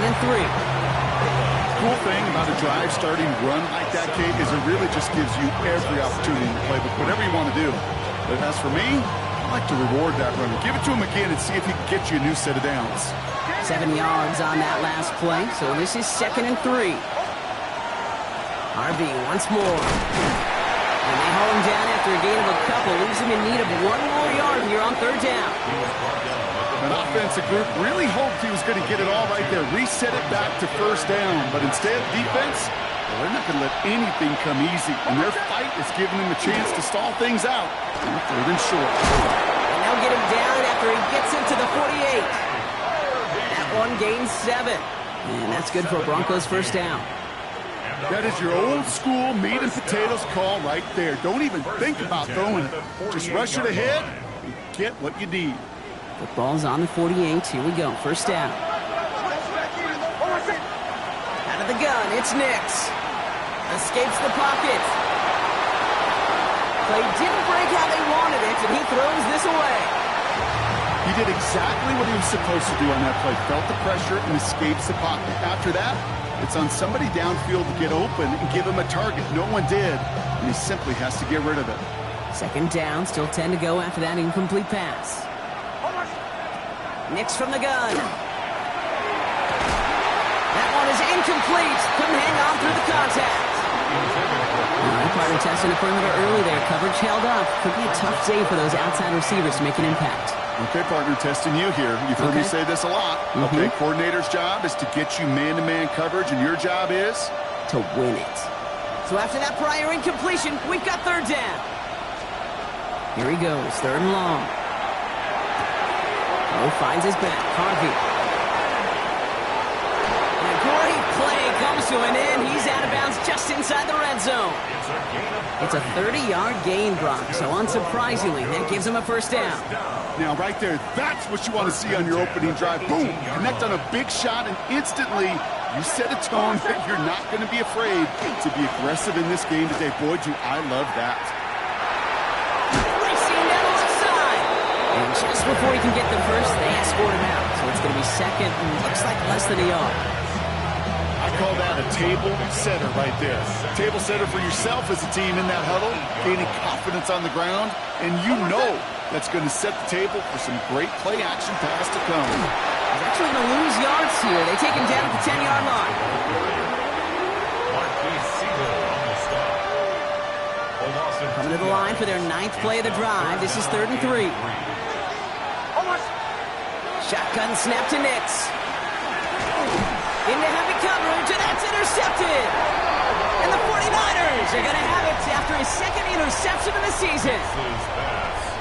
and 3. Cool thing about a drive starting run like that, Kate, is it really just gives you every opportunity to play with whatever you want to do. But as for me, I like to reward that runner. Give it to him again and see if he can get you a new set of downs. 7 yards on that last play, so this is 2nd and 3. RB once more. And they haul him down after a gain of a couple. Leaves him in need of 1 more yard here on 3rd down. An offensive group really hoped he was going to get it all right there, reset it back to 1st down. But instead, defense, well, they're not going to let anything come easy. And their fight is giving them a chance to stall things out. 3rd and short. And they'll get him down after he gets into the 48. That one gains 7. And that's good for a Broncos 1st down. That is your old school meat and potatoes call right there. Don't even think about throwing it. Just rush it ahead and get what you need. Football's on the 48. Here we go. 1st down. Out of the gun. It's Nix. Escapes the pocket. Play didn't break how they wanted it, and he throws this away. He did exactly what he was supposed to do on that play. Felt the pressure and escapes the pocket. After that, it's on somebody downfield to get open and give him a target. No one did, and he simply has to get rid of it. 2nd down, still 10 to go after that incomplete pass. Nix from the gun. That one is incomplete. Couldn't hang on through the contact. All right, partner testing the perimeter early there. Coverage held up. Could be a tough day for those outside receivers to make an impact. Okay, partner, testing you here. You've heard me say this a lot. Okay, coordinator's job is to get you man-to-man coverage, and your job is? To win it. So after that prior incompletion, we've got 3rd down. Here he goes, 3rd and long. Oh, finds his back. Harvey. And a great play comes to an end. He's out of bounds just inside the red zone. It's a 30-yard gain, Brock. So unsurprisingly, that gives him a 1st down. Now, right there, that's what you want to see on your opening drive. Boom! Connect on a big shot, and instantly, you set a tone that you're not going to be afraid to be aggressive in this game today. Boy, do I love that. Racing down the left side. And just before he can get the first, they escort him out. So it's going to be 2nd and looks like less than a yard. I call that a table setter right there. Table setter for yourself as a team in that huddle, gaining confidence on the ground, and you know that's going to set the table for some great play action pass to come. He's actually going to lose yards here. They take him down at the 10-yard line. Coming to the line for their 9th play of the drive. This is 3rd and 3. Shotgun snap to Nix. Into heavy coverage, and that's intercepted. And the 49ers are going to have it after his 2nd interception of the season.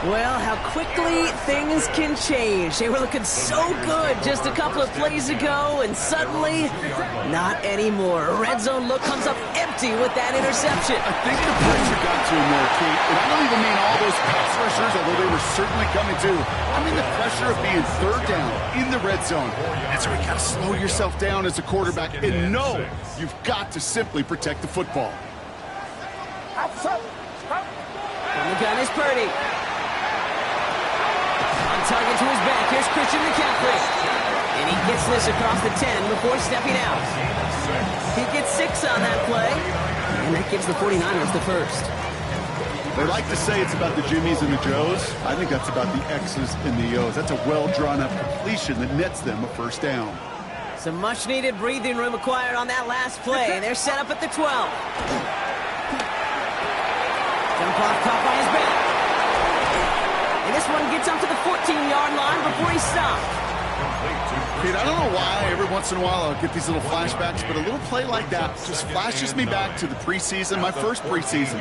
Well, how quickly things can change. They were looking so good just a couple of plays ago, and suddenly, not anymore. A red zone look comes up empty with that interception. I think the pressure got to him there, Kate. And I don't even mean all those pass rushers, although they were certainly coming too. I mean the pressure of being 3rd down in the red zone. And so you got to slow yourself down as a quarterback and know you've got to simply protect the football. On the gun is Purdy. Target to his back. Here's Christian McCaffrey. And he gets this across the 10 before stepping out. He gets 6 on that play. And that gives the 49ers the 1st. They like to say it's about the Jimmies and the Joes. I think that's about the X's and the O's. That's a well-drawn-up completion that nets them a 1st down. Some much-needed breathing room acquired on that last play. They're set up at the 12. Jump off top on his back. And this one gets up to the 14-yard line before he's stopped. Kate, I don't know why every once in a while I'll get these little flashbacks, but a little play like that just flashes me back to the preseason, my first preseason.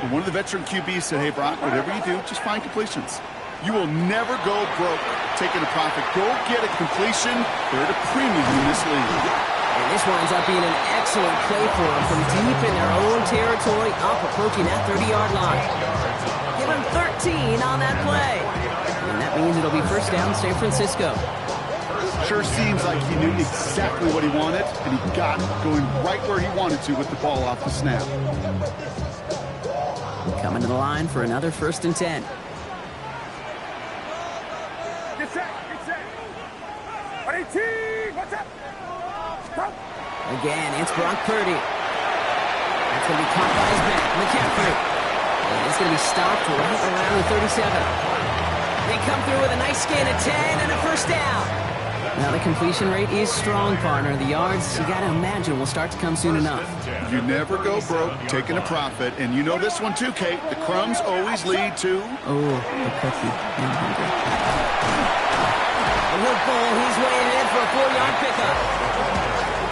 And one of the veteran QBs said, hey, Brock, whatever you do, just find completions. You will never go broke taking a profit. Go get a completion. They're at a premium in this league. And this winds up being an excellent play for them from deep in their own territory, up approaching that 30-yard line. Give him 13 on that play. And that means it'll be 1st down San Francisco. Sure seems like he knew exactly what he wanted, and he got it going right where he wanted to with the ball off the snap. Coming to the line for another 1st and 10. Get set, get set. 18, what's up? Again, it's Brock Purdy. That's going to be caught by his back. McCaffrey. And it's going to be stopped right around the 37. They come through with a nice gain of 10 and a first down. Now, the completion rate is strong, partner. The yards, you got to imagine, will start to come soon enough. You never go broke taking a profit. And you know this one too, Kate. The crumbs always lead to... Oh, the cookie. I'm hungry. A look ball. He's way ahead for a 4-yard pickup.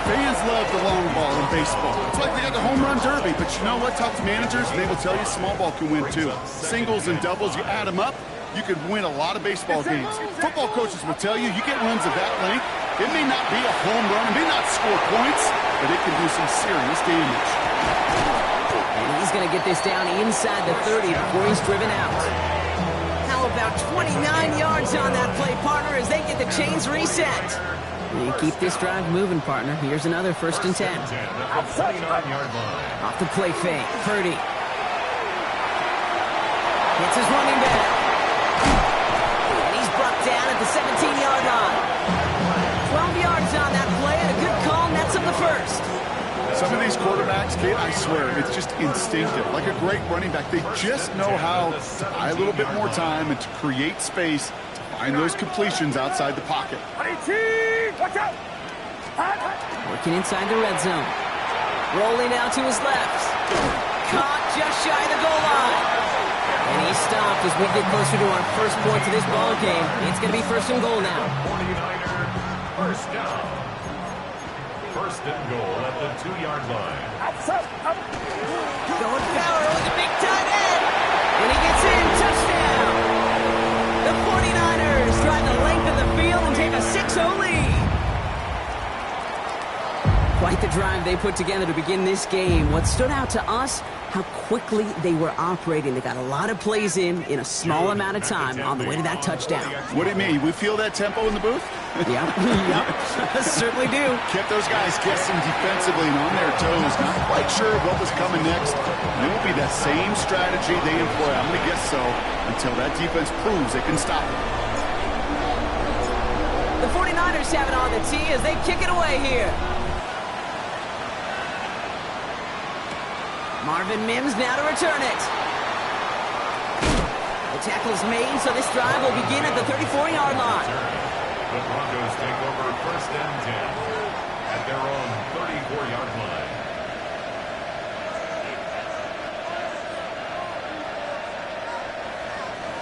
Fans love the long ball in baseball. It's like they got the home run derby. But you know what? Talk to managers, and they will tell you small ball can win too. Singles and doubles, you add them up, you could win a lot of baseball games. Football coaches will tell you, you get runs of that length, it may not be a home run, it may not score points, but it can do some serious damage. And he's going to get this down inside the 30 before he's driven out. How about 29 yards on that play, partner, as they get the chains reset. You keep this drive moving, partner. Here's another 1st and 10. Off the play fake, Purdy. It's his running back. And he's brought down at the 17-yard line. 12 yards on that play, and a good call nets him the first. Some of these quarterbacks, Kate, I swear, it's just instinctive. Like a great running back, they just know how to buy a little bit more time and to create space to find those completions outside the pocket. Working inside the red zone. Rolling out to his left. Caught just shy of the goal line. And he stopped as we get closer to our first point to this ball game. It's going to be 1st and goal now. 49er, first down. 1st and goal at the 2-yard line. Going power with a big tight end. And he gets in. Touchdown. The 49ers drive the length of the field and take a 6-0 lead. Quite the drive they put together to begin this game. What stood out to us, how quickly they were operating. They got a lot of plays in a small amount of time on the way to that touchdown. What do you mean? We feel that tempo in the booth? Yeah, certainly do. Kept those guys guessing defensively and on their toes. Not quite sure what was coming next. And it won't be that same strategy they employ. I'm going to guess so until that defense proves they can stop it. The 49ers have it on the tee as they kick it away here. Marvin Mims now to return it. The tackle's made, so this drive will begin at the 34-yard line. The Broncos take over 1st and 10 at their own 34-yard line.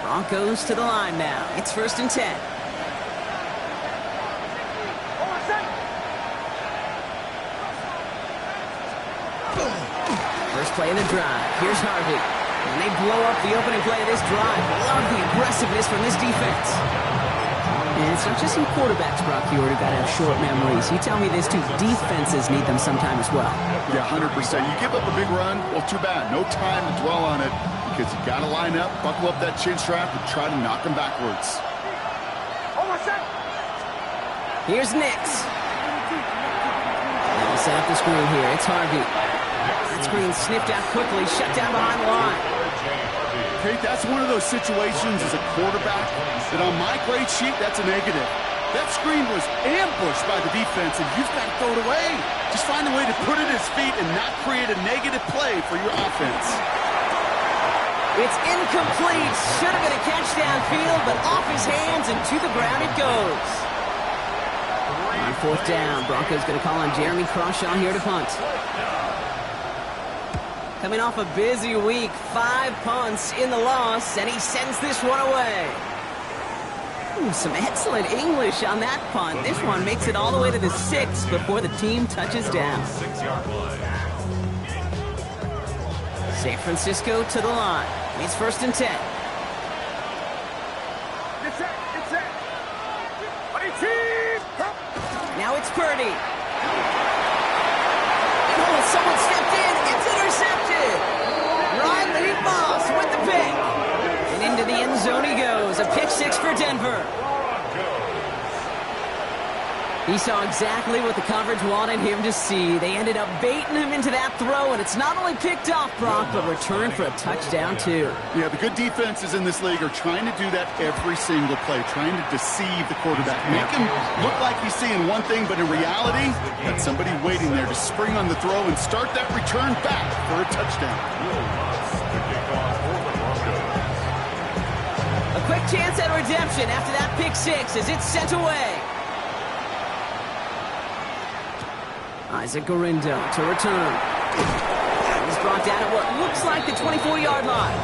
Broncos to the line now. It's 1st and 10. First play of the drive. Here's Harvey. And they blow up the opening play of this drive. Love the aggressiveness from this defense. And it's not just some quarterbacks, Brock, who got to have short memories. You tell me this too. Defenses need them sometime as well. Yeah, 100%. You give up a big run, well, too bad. No time to dwell on it because you got to line up, buckle up that chin strap, and try to knock them backwards. Here's Nix. Now set up the screen here. It's Harvey. Screen sniffed out quickly, shut down behind the line. Kate, that's one of those situations as a quarterback that on my grade sheet, that's a negative. That screen was ambushed by the defense, and you've got to throw it away. Just find a way to put it at his feet and not create a negative play for your offense. It's incomplete. Should have been a catch downfield, but off his hands and to the ground it goes. On 4th down, Broncos going to call on Jeremy Crawshaw here to punt. Coming off a busy week, 5 punts in the loss, and he sends this one away. Ooh, some excellent English on that punt. This one makes it all the way to the 6 before the team touches down. 6-yard line. San Francisco to the line. It's 1st and 10. Now it's Purdy. Oh, someone stepped in. It's intercepted. Riley Moss with the pick. And into the end zone he goes. A pick 6 for Denver. He saw exactly what the coverage wanted him to see. They ended up baiting him into that throw, and it's not only picked off, Brock, but returned for a touchdown, too. Yeah, the good defenses in this league are trying to do that every single play, trying to deceive the quarterback. Make him look like he's seeing one thing, but in reality, that's somebody waiting there to spring on the throw and start that return back for a touchdown. A quick chance at redemption after that pick six as it's sent away. Isaac Gorindo to return. He's brought down at what looks like the 24-yard line.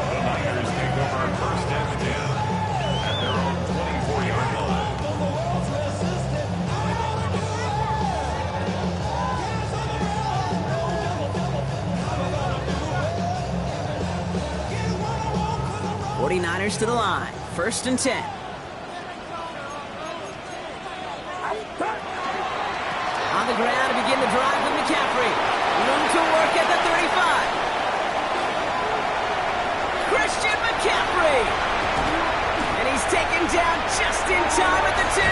The Niners take over first and 10 at their own 24-yard line. '49ers to the line. First and 10. On the ground to begin the drive with McCaffrey. Room to work at the 35. Christian McCaffrey. And he's taken down just in time at the 2.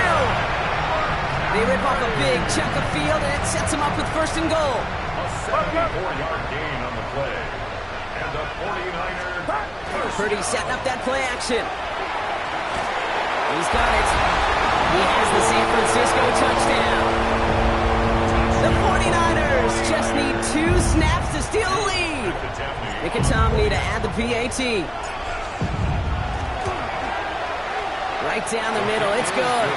They rip off a big chunk of field, and it sets him up with first and goal. A 74-yard gain on the play. And the 49ers. Purdy setting up that play action. He's got it. He has the San Francisco touchdown. The 49ers just need 2 snaps to steal the lead. Mickey to add the PAT. Right down the middle. It's good.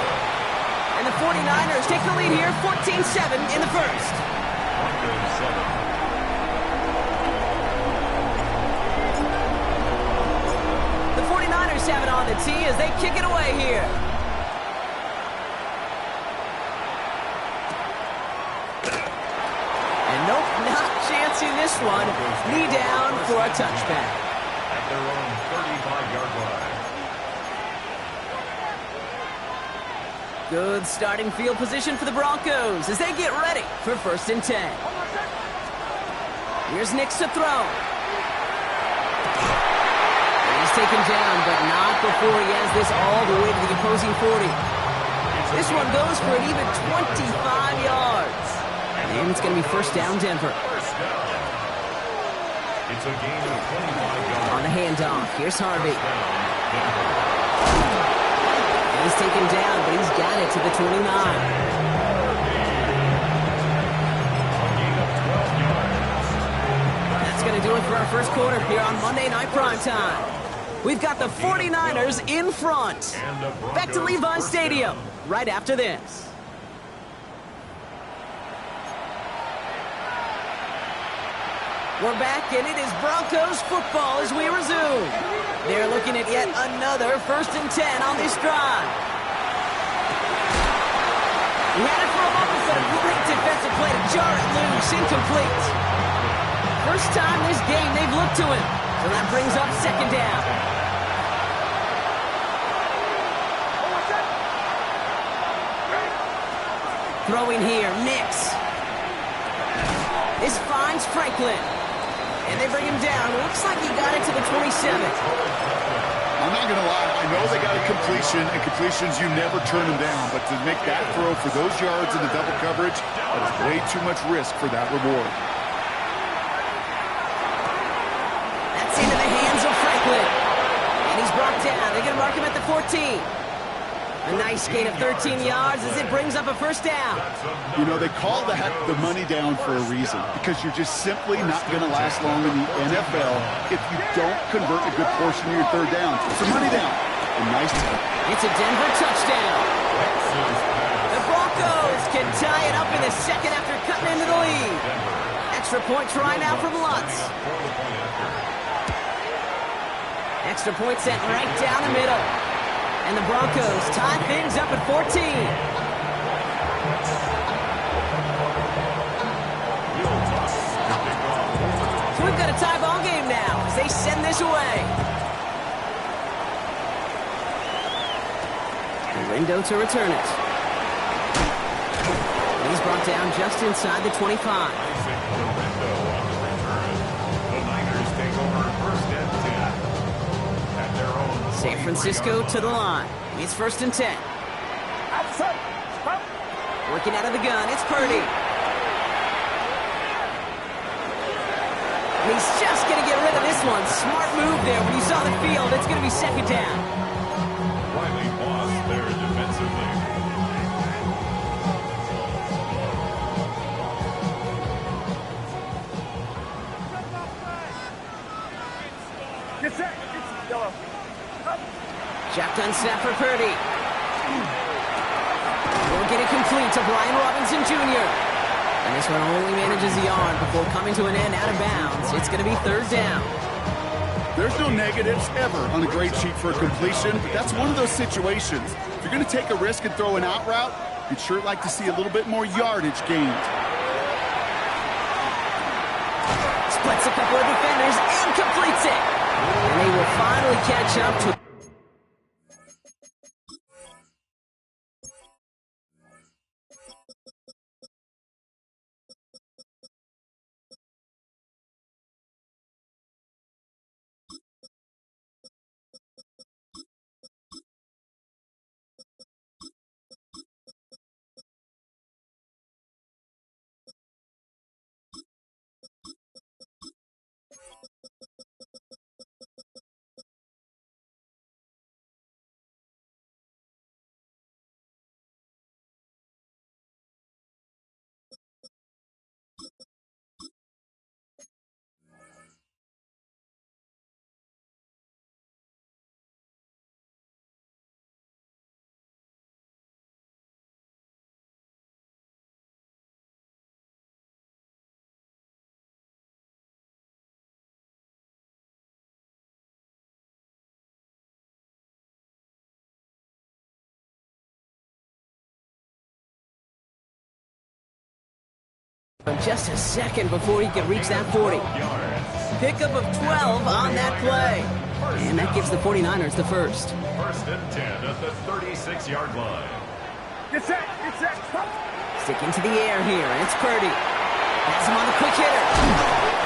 And the 49ers take the lead here, 14-7 in the first. The 49ers have it on the tee as they kick it away here. Nope, not chancing this one. Knee down for a touchback. At their own 35-yard line. Good starting field position for the Broncos as they get ready for first and 10. Here's Nix to throw. And he's taken down, but not before he has this all the way to the opposing 40. This one goes for an even 25 yards. And it's going to be first down, Denver. It's a gain of 25 yards. On the handoff, here's Harvey. And he's taken down, but he's got it to the 29. That's going to do it for our first quarter here on Monday Night Primetime. We've got the 49ers in front. Back to Levi Stadium right after this. We're back, and it is Broncos football as we resume. They're looking at yet another first and 10 on this drive. He had it for a moment, but a great defensive play to jar it loose, incomplete. First time this game they've looked to him, so that brings up second down. Throwing here, Nix. This finds Franklin. And they bring him down. Looks like he got it to the 27. I'm not going to lie. I know they got a completion, and completions, you never turn them down. But to make that throw for those yards in the double coverage, that is way too much risk for that reward. That's into the hands of Franklin. And he's brought down. They're going to mark him at the 14. A nice gain of 13 yards as it brings up a first down. You know, they call that the money down for a reason, because you're just simply not going to last long in the NFL if you don't convert a good portion of your third down. It's a money down. A nice time. It's a Denver touchdown. The Broncos can tie it up in the second after cutting into the lead. Extra point try now from Lutz. Extra point sent right down the middle. And the Broncos tie things up at 14. So we've got a tie ball game now as they send this away. Lindo to return it. And he's brought down just inside the 25. San Francisco to the line. It's first and 10. Working out of the gun, it's Purdy. And he's just going to get rid of this one. Smart move there. When you saw the field, it's going to be second down. Riley Moss there defensively. Shotgun snap for Purdy. Will get it complete to Brian Robinson Jr. And this one only manages the arm before coming to an end out of bounds. It's going to be third down. There's no negatives ever on a grade sheet for a completion, but that's one of those situations. If you're going to take a risk and throw an out route, you'd sure like to see a little bit more yardage gained. Splits a couple of defenders and completes it. And they will finally catch up to... Just a second before he could reach that 40. Pickup of 12 on that play. And that gives the 49ers the first. First and 10 at the 36-yard line. Get set, stop. Stick into the air here, and it's Purdy. Has him on the quick hitter.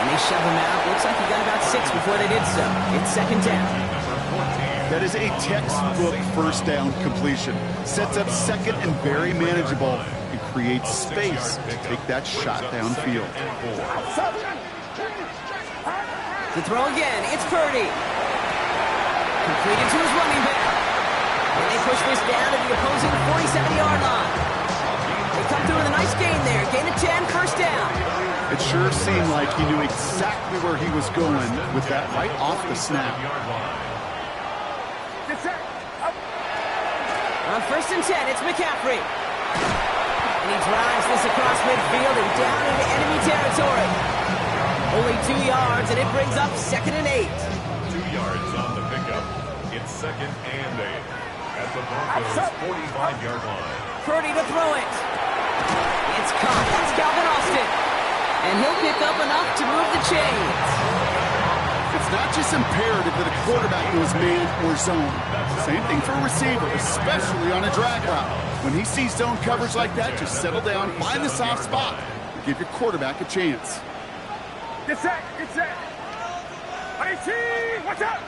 And they shove him out. Looks like he got about 6 before they did so. It's second down. That is a textbook first down completion. Sets up second and very manageable. And creates space to take that shot downfield. To throw again, it's Purdy. Completed to his running back. And they push this down to the opposing 47-yard line. They come through with a nice gain there. Gain of 10, first down. It sure seemed like he knew exactly where he was going with that right off the snap. On first and 10, it's McCaffrey. And he drives this across midfield and down into enemy territory. Only 2 yards, and it brings up second and 8. 2 yards on the pickup. It's second and 8 at the Broncos' 45-yard line. Purdy to throw it. It's caught. That's Calvin Austin. And he'll pick up enough to move the chains. It's not just imperative that a quarterback knows man or zone. Same thing for a receiver, especially on a drag route. When he sees zone coverage like that, just settle down, find the soft spot, and give your quarterback a chance. Get set. I see. Watch out.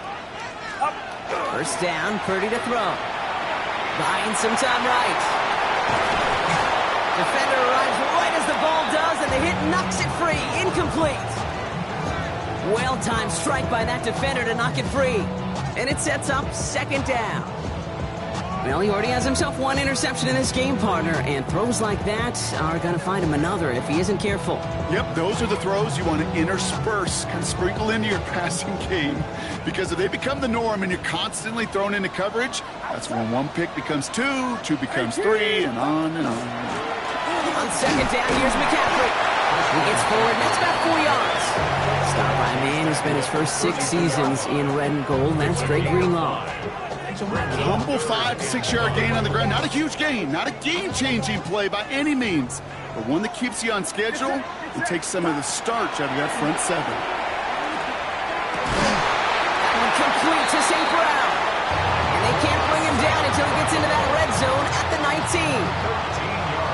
Up. First down, Purdy to throw. Buying some time right. Defender arrives right as the ball does, and the hit knocks it free. Incomplete. Well-timed strike by that defender to knock it free. And it sets up second down. Well, he already has himself one interception in this game, partner, and throws like that are going to find him another if he isn't careful. Yep, those are the throws you want to intersperse, kind of sprinkle into your passing game. Because if they become the norm and you're constantly thrown into coverage, that's when one pick becomes two becomes three, and on and on. On second down, here's McCaffrey. He gets forward, and that's about 4 yards. Stopped by a man who spent his first 6 seasons in red and gold, and that's Drake Greenlaw. Humble 5-6-yard gain on the ground. Not a huge gain, not a game-changing play by any means, but one that keeps you on schedule and takes some of the starch out of that front seven. Complete to St. Brown. And they can't bring him down until he gets into that red zone at the 19.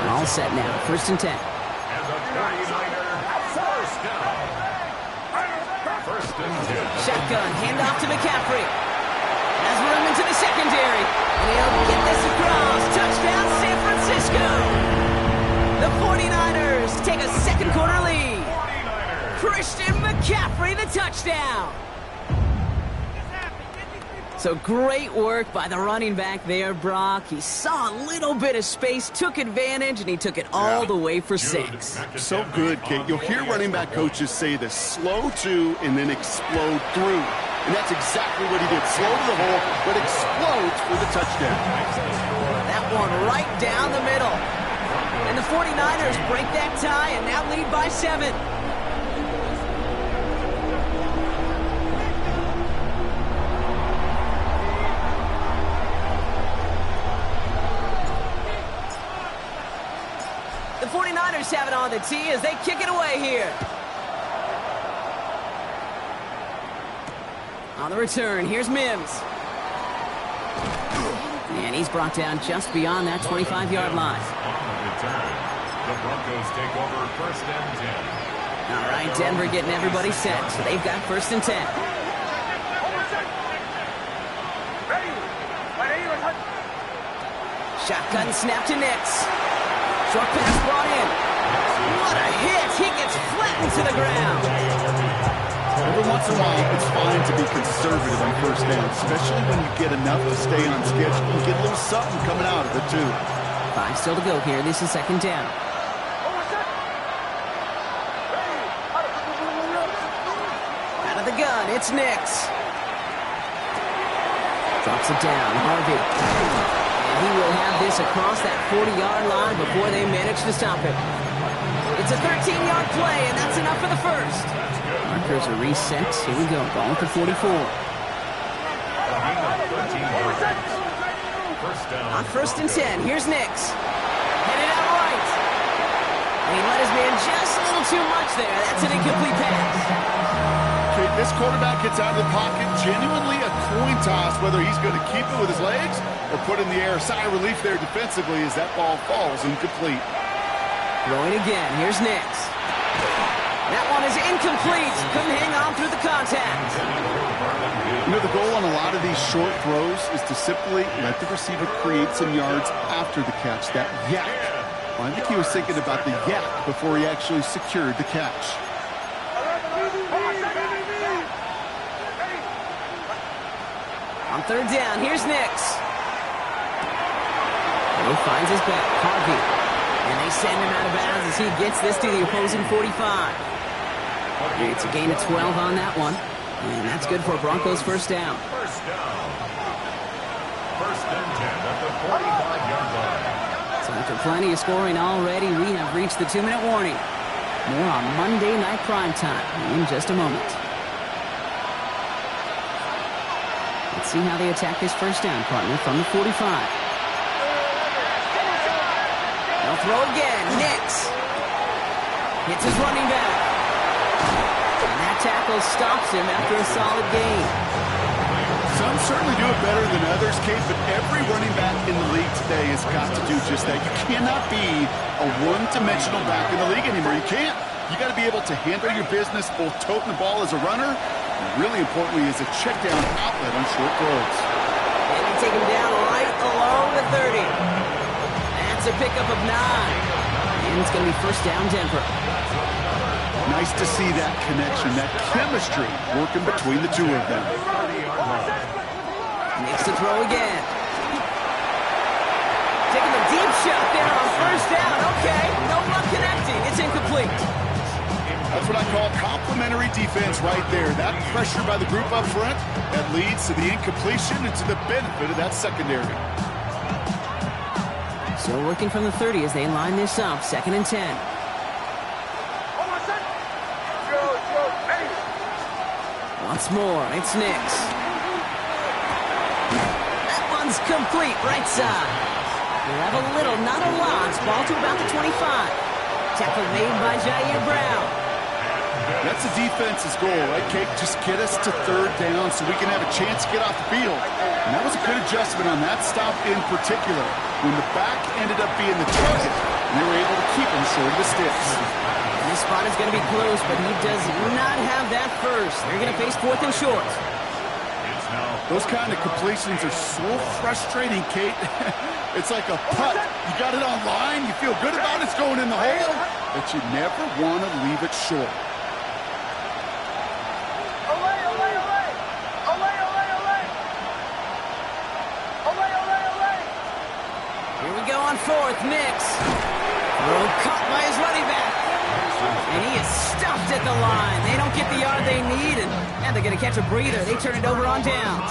And all set now, first and 10. And the 49ers first down. First and 10. Shotgun, handoff to McCaffrey. Has room into the secondary. And he'll get this across. Touchdown, San Francisco. take a second quarter lead. Christian McCaffrey, the touchdown. So great work by the running back there, Brock. He saw a little bit of space, took advantage, and he took it all the way for 6. So good, Kate. You'll hear running back coaches say this: slow to and then explode through. And that's exactly what he did. Slow to the hole, but explodes for the touchdown. That one right down the middle. And the 49ers break that tie and now lead by 7. The 49ers have it on the tee as they kick it away here. On the return, here's Mims. And he's brought down just beyond that 25-yard line. The Broncos take over first and 10. All right, Denver getting everybody set, so they've got first and 10. Shotgun snap to Nix. Short pass brought in. What a hit! He gets flattened to the ground. Every once in a while, it's fine to be conservative on first down, especially when you get enough to stay on schedule and get a little something coming out of it, too. 5 still to go here. This is second down. Out of the gun, it's Nix. Drops it down, Harvey. And he will have this across that 40-yard line before they manage to stop it. It's a 13-yard play, and that's enough for the first. Markers are reset. Here we go. Ball at the 44. On first and 10, here's Nix. Headed out right. And he let his man just a little too much there. That's an incomplete pass. Okay, this quarterback gets out of the pocket, genuinely a coin toss, whether he's going to keep it with his legs or put in the air. Sigh of relief there defensively as that ball falls incomplete. Throwing again. Here's Nix. That one is incomplete. Couldn't hang on through the contact. You know, the goal on a lot of these short throws is to simply let the receiver create some yards after the catch, that yak. Well, I think he was thinking about the yak before he actually secured the catch. On third down, here's Nix. He finds his back, Harvey. And they send him out of bounds as he gets this to the opposing 45. It's a gain of 12 on that one. And that's good for Broncos first down. First down. First and 10 at the 45-yard line. So after plenty of scoring already, we have reached the 2-minute warning. More on Monday Night Primetime in just a moment. Let's see how they attack this first down, partner, from the 45. They'll throw again. Nix hits his running back. And that tackle stops him after a solid gain. Some certainly do it better than others, Kate, but every running back in the league today has got to do just that. You cannot be a one-dimensional back in the league anymore. You can't. You got to be able to handle your business, both toting the ball as a runner, and really importantly as a check-down outlet on short throws. And they take him down right along the 30. That's a pickup of 9. And it's going to be first down Denver. Nice to see that connection, that chemistry working between the two of them. Makes the throw again. Taking a deep shot there on first down. Okay, no luck connecting. It's incomplete. That's what I call complimentary defense right there. That pressure by the group up front, that leads to the incompletion and to the benefit of that secondary. Still working from the 30 as they line this up. Second and 10. Once more, it's Nix. That one's complete, right side. We'll have a little, not a lot. Ball to about the 25. Tackle made by Jair Brown. That's the defense's goal, right, Kate? Just get us to third down so we can have a chance to get off the field. And that was a good adjustment on that stop in particular, when the back ended up being the target, and they were able to keep him short of the sticks. This spot is going to be close, but he does not have that first. They're going to face fourth and short. Those kind of completions are so frustrating, Kate. It's like a putt. You got it on line, you feel good about it, it's going in the hole, that you never want to leave it short. Olay, olay, olay! Olay, olay, olay! Olay, olay, olay! Here we go on fourth. Nix. Throw caught by his running back. And he is stuffed at the line. They don't get the yard they need, and they're going to catch a breather. They turn it over on downs.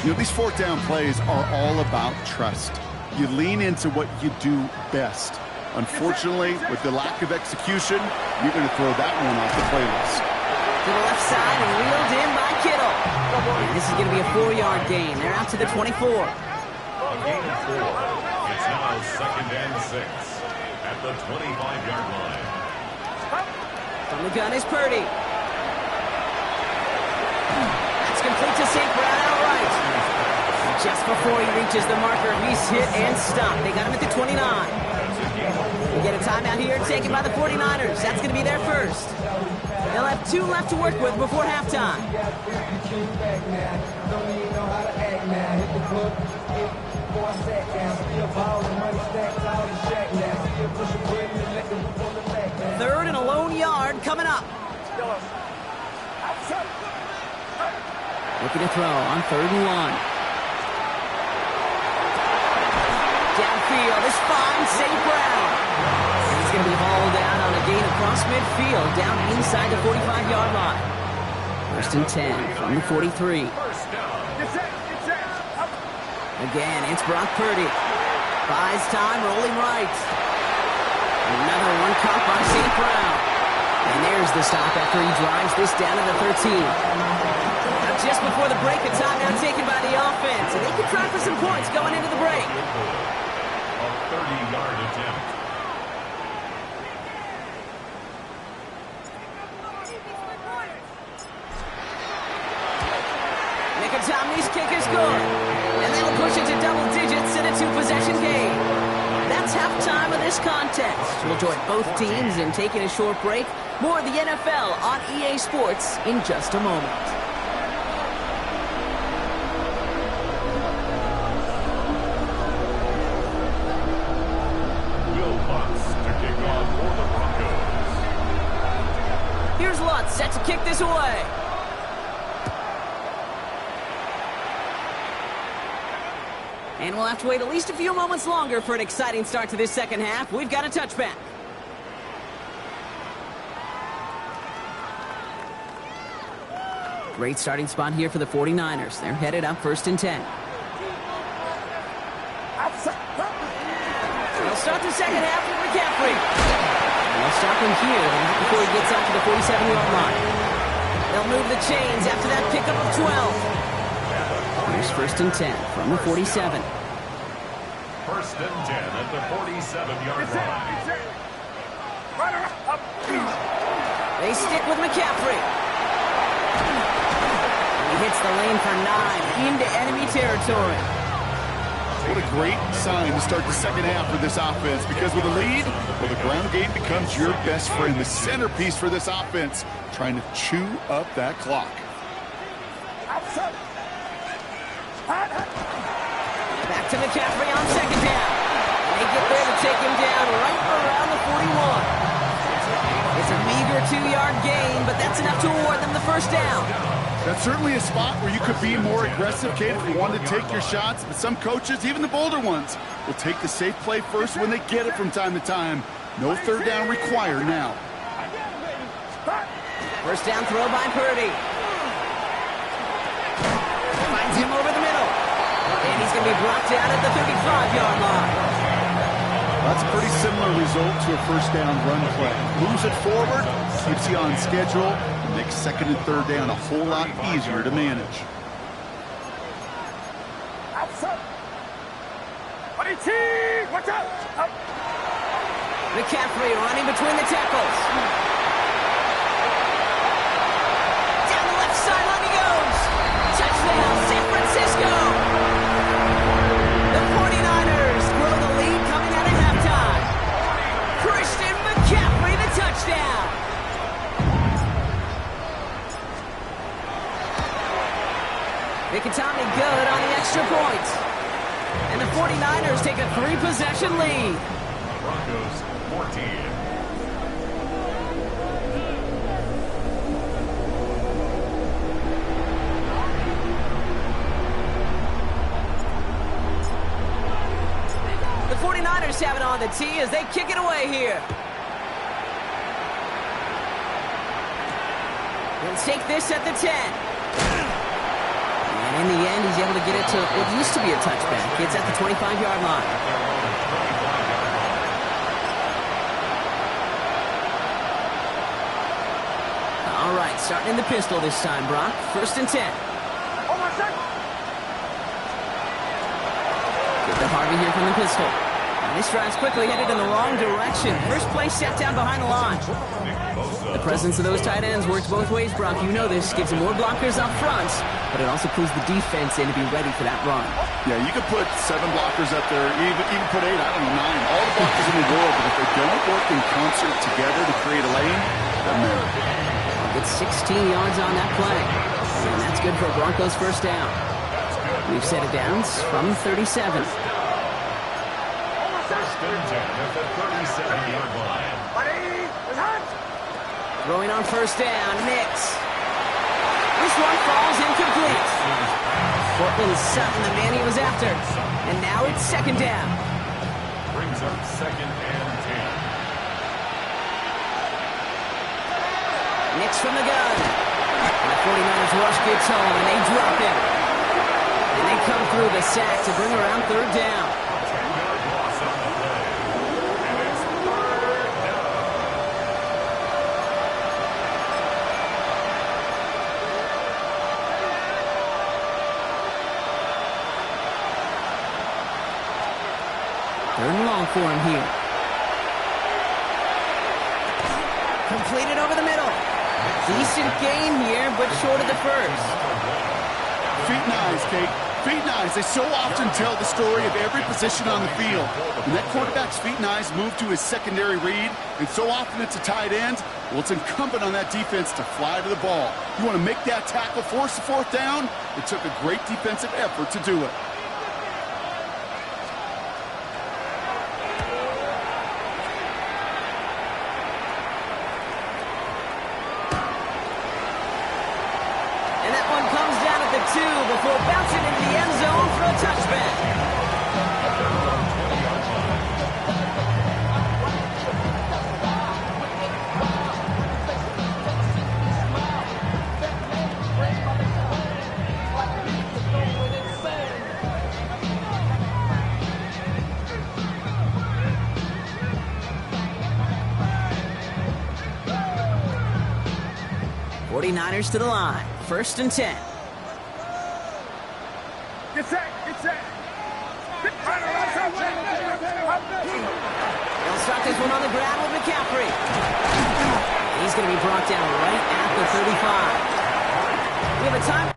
You know, these fourth down plays are all about trust. You lean into what you do best. Unfortunately, with the lack of execution, you're going to throw that one off the playlist. To the left side and reeled in by Kittle. And this is going to be a 4-yard gain. They're out to the 24. A gain of 4. It's now 2nd and 6 at the 25-yard line. From the gun is Purdy. That's complete to St. Brown outright. Just before he reaches the marker, he's hit and stopped. They got him at the 29. We get a timeout here taken by the 49ers. That's going to be their first. They'll have 2 left to work with before halftime. Third and a lone yard coming up. Looking to throw on 3rd and 1. Downfield, this finds St. Brown. And he's going to be hauled down on a gain across midfield, down inside the 45-yard line. 1st and 10 from the 43. Again, it's Brock Purdy. Buys time, rolling right. Another one caught by St. Brown. And there's the stop after he drives this down to the 13. Now just before the break, a timeout taken by the offense. And they can try for some points going into the break. A 30-yard attempt. Nicotomni's kick is good. And that'll push it to double digits in a 2-possession game. That's halftime of this contest. We'll join both teams in taking a short break. More of the NFL on EA Sports in just a moment. Will Lutz to kick off for the Broncos. Here's Lutz set to kick this away. And we'll have to wait at least a few moments longer for an exciting start to this second half. We've got a touchback. Great starting spot here for the 49ers. They're headed up 1st and 10. They'll start the second half with McCaffrey. And they'll stop him here before he gets out to the 47-yard line. They'll move the chains after that pickup of 12. Here's 1st and 10 from the 47. 1st and 10 at the 47-yard line. They stick with McCaffrey. He hits the lane for 9 into enemy territory. What a great sign to start the second half for this offense, because with a lead, well, the ground game becomes your best friend, the centerpiece for this offense, trying to chew up that clock. Back to McCaffrey on 2nd down. They get there to take him down right around the 41. It's a meager 2-yard gain, but that's enough to award them the 1st down. That's certainly a spot where you could be more aggressive, kid, if you want to take your shots. But some coaches, even the bolder ones, will take the safe play first when they get it from time to time. No 3rd down required now. 1st down throw by Purdy. Finds him over the middle. And he's going to be brought down at the 35-yard line. That's a pretty similar result to a 1st down run play. Moves it forward, keeps you on schedule, and makes 2nd and 3rd down a whole lot easier to manage. Watch out! McCaffrey running between the tackles. Down the left sideline he goes. Touchdown, San Francisco. The 49ers grow the lead coming out of halftime. Christian McCaffrey, the touchdown. Nicotomni good on the extra point. And the 49ers take a 3-possession lead. Broncos 14. on the tee as they kick it away here. He'll take this at the 10. And in the end, he's able to get it to what used to be a touchback. It's at the 25-yard line. All right, starting in the pistol this time, Brock. 1st and 10. Hold on a second. Get to Harvey here from the pistol. And this drive's quickly headed in the wrong direction. First play set down behind the line. The presence of those tight ends works both ways, Brock. You know this. Gives them more blockers up front, but it also clues the defense in to be ready for that run. Yeah, you could put 7 blockers up there, even put 8, I don't know, 9. All the blockers in the world, but if they don't work in concert together to create a lane, doesn't matter. Gets 16 yards on that play. And that's good for Broncos' first down. We've set it down from 37. First and 10 at the 37-yard line. Buddy, it's hot. Throwing on first down, Nix. This one falls incomplete. Portland Sutton, the man he was after. And now it's 2nd down. Brings up 2nd and 10. Nix from the gun. And the 49ers rush gets home, and they drop him. And they come through the sack to bring around 3rd down. 10-yard loss on the play. And it's 3rd down. Third and long for him here. Completed over the middle. Decent gain here, but short of the first. Feet and eyes, Kate. Feet and eyes. They so often tell the story of every position on the field. When that quarterback's feet and eyes move to his secondary read, and so often it's a tight end, well, it's incumbent on that defense to fly to the ball. You want to make that tackle, force the 4th down? It took a great defensive effort to do it. Before bouncing into the end zone for a touchback. '49ers to the line. 1st and 10. Get set. Get set. They'll start this one on the ground with McCaffrey. He's going to be brought down right at the 35. We have a time.